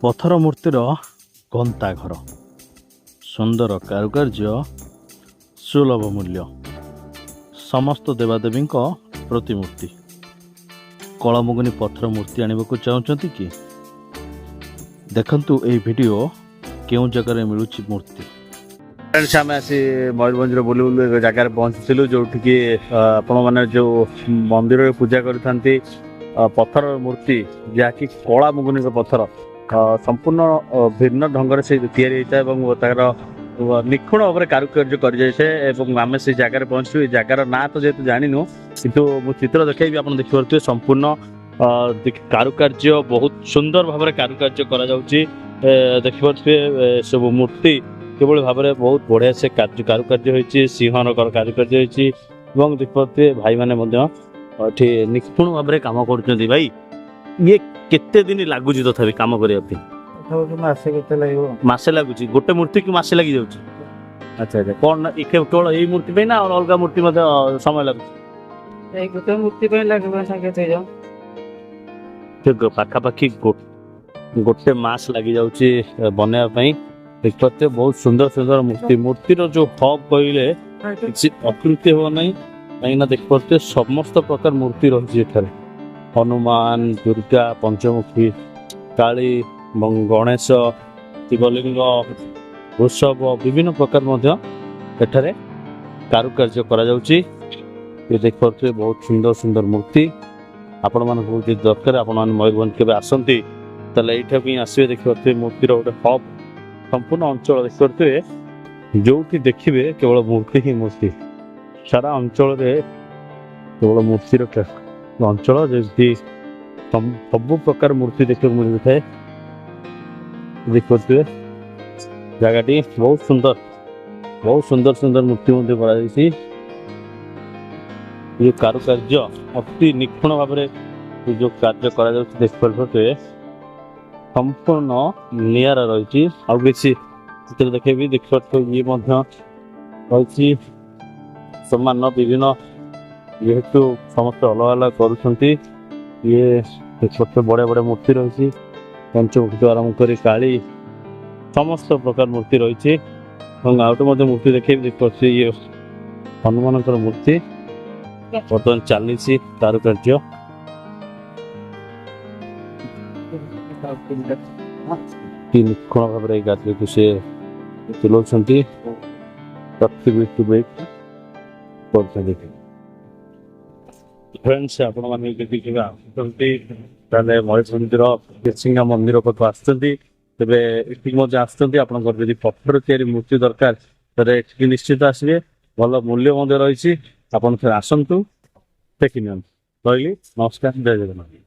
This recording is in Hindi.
पत्थर मूर्तिर घंटा घर सुंदर कारुकार्य सुलभ मूल्य समस्त देवादेवी प्रतिमूर्ति कलामुगुनी पत्थर मूर्ति आनिबाकु चाहुचंती कि देखंतु एई वीडियो केउ जगह मिलूँ मूर्ति फ्रेंड्स आम आसी मयूरभंज बुलू बुलू एक जगार पहुँचलु जो आपण मैंने जो मंदिर पूजा करते पत्थर मूर्ति जहाँकि कला मुगुनी पत्थर संपूर्ण भिन्न ढंग से या निखुण भाव में कारुकार्य कर आम से जगार पहुँचू जगार ना तो जेहतु जानू किंतु मु चित्र देखी आप देखिपे संपूर्ण कारुकार्य बहुत सुंदर भाव में कारुकार्य देखिपे सब मूर्ति केवल भाव में बहुत बढ़िया से कारुकार्य होती सिंहन कारुकार्य होती देखिपे भाई मैंने निपुण भाव में कम कर भाई ये केते दिन लगुच तथापि कम करने मसे लगुच गोटे मूर्ति की मसे लगी जाऊँ। अच्छा अच्छा कौन केवल यही मूर्ति ना और अलग मूर्ति समय लगुच गोटे मूर्ति पाखापाखि गोटे मास लगी जाऊँ बनवाई देखते बहुत सुंदर सुंदर मूर्ति मूर्तिर जो हब कहले अकृति हो ना कहीं देखते समस्त प्रकार मूर्ति रही हनुमान दुर्गा पंचमुखी काली गणेश शिवलिंग वृषभ विभिन्न प्रकार एठारे कारुकार्य करा जाउची। ये देखते बहुत सुंदर सुंदर मूर्ति आपण मान दरकार आपण मयूरभंज के आसती ये आसवे देखते मूर्तिर गोटे हब संपूर्ण अंचल देखते जो देखिए केवल मूर्ति ही मूर्ति सारा अंचल केवल मूर्तिर अंचल जमी सब प्रकार मूर्ति देखा मिल था देखते जगह बहुत सुंदर सुंदर मूर्ति कारुकार्य अति निपुण भाव में जो कार्य कर संपूर्ण निरा रही देखे भी देखते ये रही सम्मान विभिन्न जेहेतु समस्त अलग अलग कर ये छोटे बड़े बड़े मूर्ति रही पंचमुखी आरंभ कर काली समस्त प्रकार मूर्ति रही आउटे मूर्ति देखे देखते ये हनुमान मूर्ति बर्तमान चली कारुकार्य निखुण भाव में कार्य को सी तुलाऊँच फ्रेंड्स आपण मैंने मयूरभंज मंदिर पाक आसते आसती पत्थर तैयारी मूर्ति दरकार निश्चित आसवे भल मूल्य रही आसतु देखी रही नमस्कार जय जगन्नाथ।